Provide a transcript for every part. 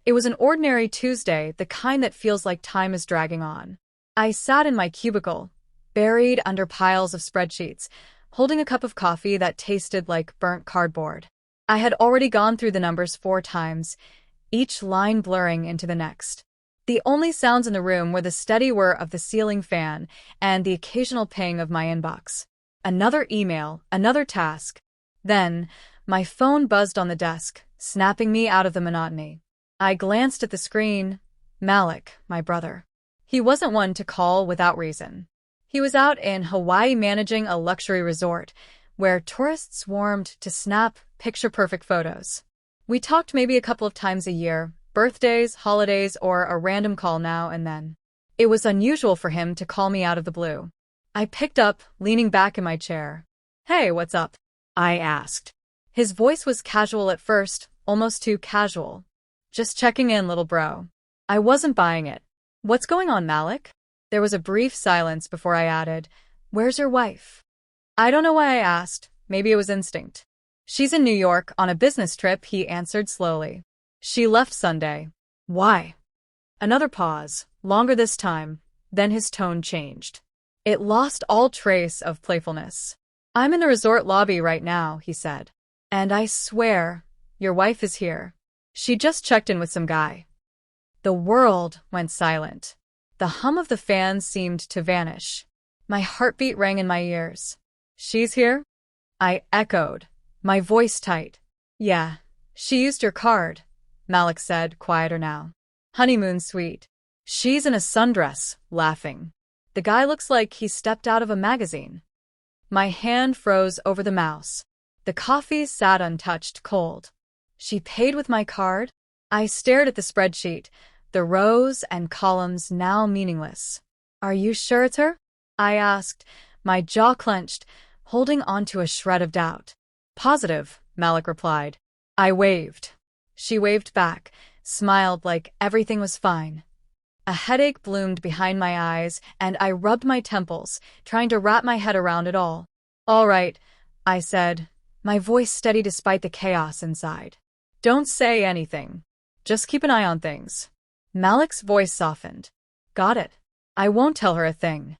It was an ordinary Tuesday, the kind that feels like time is dragging on. I sat in my cubicle, buried under piles of spreadsheets, holding a cup of coffee that tasted like burnt cardboard. I had already gone through the numbers 4 times, each line blurring into the next. The only sounds in the room were the steady whir of the ceiling fan and the occasional ping of my inbox. Another email, another task. Then, my phone buzzed on the desk, snapping me out of the monotony. I glanced at the screen. Malik, my brother. He wasn't one to call without reason. He was out in Hawaii managing a luxury resort, where tourists swarmed to snap picture-perfect photos. We talked maybe a couple of times a year, birthdays, holidays, or a random call now and then. It was unusual for him to call me out of the blue. I picked up, leaning back in my chair. "Hey, what's up?" I asked. His voice was casual at first, almost too casual. "Just checking in, little bro." I wasn't buying it. "What's going on, Malik?" There was a brief silence before I added, "Where's your wife?" I don't know why I asked. Maybe it was instinct. "She's in New York on a business trip," he answered slowly. "She left Sunday." "Why?" Another pause, longer this time, then his tone changed. It lost all trace of playfulness. "I'm in the resort lobby right now," he said. "And I swear, your wife is here. She just checked in with some guy." The world went silent. The hum of the fans seemed to vanish. My heartbeat rang in my ears. "She's here?" I echoed, my voice tight. "Yeah, she used your card," Malik said, quieter now. "Honeymoon suite. She's in a sundress, laughing. The guy looks like he stepped out of a magazine." My hand froze over the mouse. The coffee sat untouched, cold. "She paid with my card?" I stared at the spreadsheet, the rows and columns now meaningless. "Are you sure it's her?" I asked, my jaw clenched, holding on to a shred of doubt. "Positive," Malik replied. I waved. She waved back, smiled like everything was fine. A headache bloomed behind my eyes, and I rubbed my temples, trying to wrap my head around it all. "All right," I said, my voice steady despite the chaos inside. "Don't say anything. Just keep an eye on things." Malik's voice softened. "Got it. I won't tell her a thing."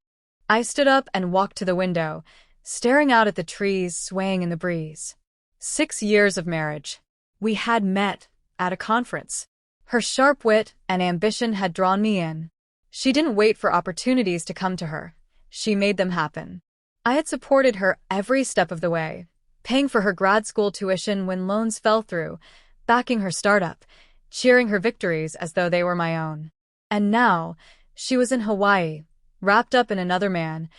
I stood up and walked to the window, staring out at the trees swaying in the breeze. 6 years of marriage. We had met at a conference. Her sharp wit and ambition had drawn me in. She didn't wait for opportunities to come to her. She made them happen. I had supported her every step of the way, paying for her grad school tuition when loans fell through, backing her startup, cheering her victories as though they were my own. And now, she was in Hawaii, wrapped up in another man,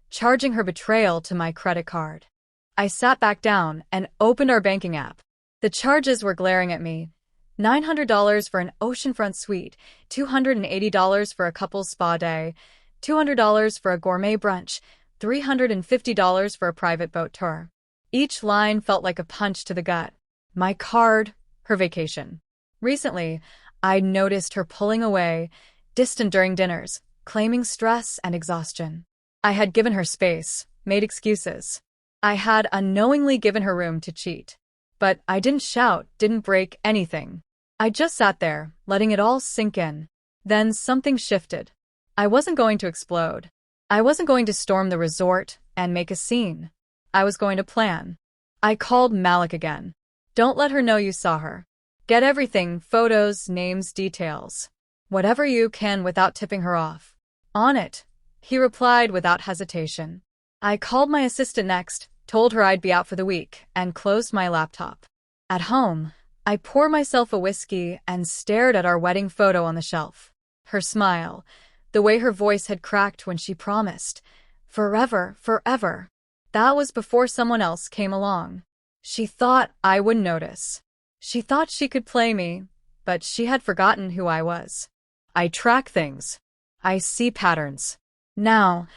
charging her betrayal to my credit card. I sat back down and opened our banking app. The charges were glaring at me. $900 for an oceanfront suite, $280 for a couple's spa day, $200 for a gourmet brunch, $350 for a private boat tour. Each line felt like a punch to the gut. My card, her vacation. Recently, I'd noticed her pulling away, distant during dinners, claiming stress and exhaustion. I had given her space, made excuses. I had unknowingly given her room to cheat. But I didn't shout, didn't break anything. I just sat there, letting it all sink in. Then something shifted. I wasn't going to explode. I wasn't going to storm the resort and make a scene. I was going to plan. I called Malik again. "Don't let her know you saw her. Get everything, photos, names, details. Whatever you can without tipping her off." "On it," he replied without hesitation. I called my assistant next, told her I'd be out for the week, and closed my laptop. At home, I poured myself a whiskey and stared at our wedding photo on the shelf. Her smile, the way her voice had cracked when she promised, "Forever, forever." That was before someone else came along. She thought I wouldn't notice. She thought she could play me, but she had forgotten who I was. I track things. I see patterns. Now,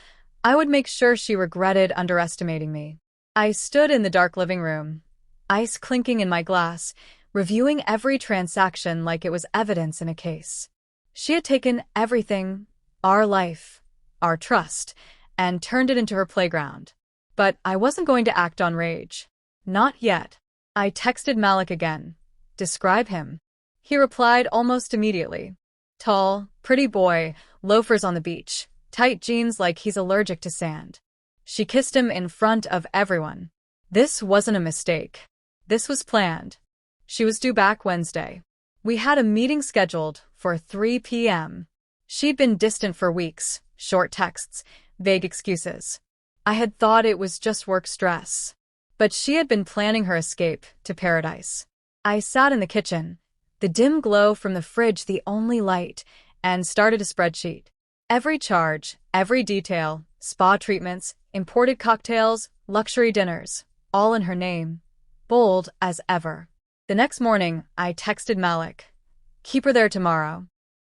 I would make sure she regretted underestimating me. I stood in the dark living room, ice clinking in my glass, reviewing every transaction like it was evidence in a case. She had taken everything, our life, our trust, and turned it into her playground. But I wasn't going to act on rage. Not yet. I texted Malik again. "Describe him." He replied almost immediately. Tall, pretty boy, loafers on the beach, tight jeans like he's allergic to sand. She kissed him in front of everyone. This wasn't a mistake. This was planned. She was due back Wednesday. We had a meeting scheduled for 3 p.m. She'd been distant for weeks, short texts, vague excuses. I had thought it was just work stress. But she had been planning her escape to paradise. I sat in the kitchen, the dim glow from the fridge the only light, and started a spreadsheet. Every charge, every detail, spa treatments, imported cocktails, luxury dinners, all in her name, bold as ever. The next morning, I texted Malik. Keep her there tomorrow.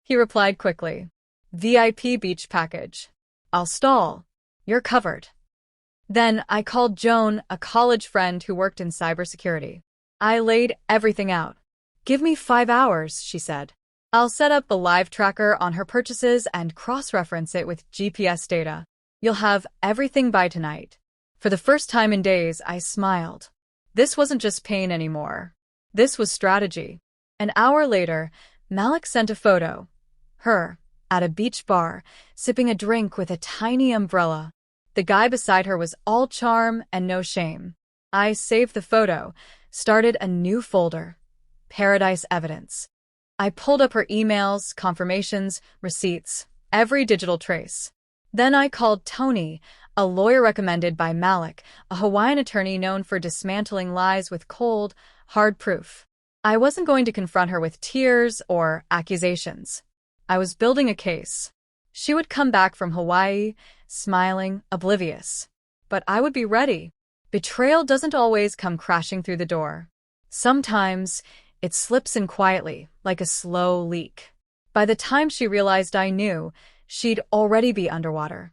He replied quickly. VIP beach package. I'll stall. You're covered. Then I called Joan, a college friend who worked in cybersecurity. I laid everything out. Give me 5 hours, she said. I'll set up a live tracker on her purchases and cross-reference it with GPS data. You'll have everything by tonight. For the first time in days, I smiled. This wasn't just pain anymore. This was strategy. An hour later, Malik sent a photo. Her, at a beach bar, sipping a drink with a tiny umbrella. The guy beside her was all charm and no shame. I saved the photo, started a new folder. Paradise evidence. I pulled up her emails, confirmations, receipts, every digital trace. Then I called Tony, a lawyer recommended by Malik, a Hawaiian attorney known for dismantling lies with cold, hard proof. I wasn't going to confront her with tears or accusations. I was building a case. She would come back from Hawaii, smiling, oblivious. But I would be ready. Betrayal doesn't always come crashing through the door. Sometimes it slips in quietly, like a slow leak. By the time she realized I knew, she'd already be underwater.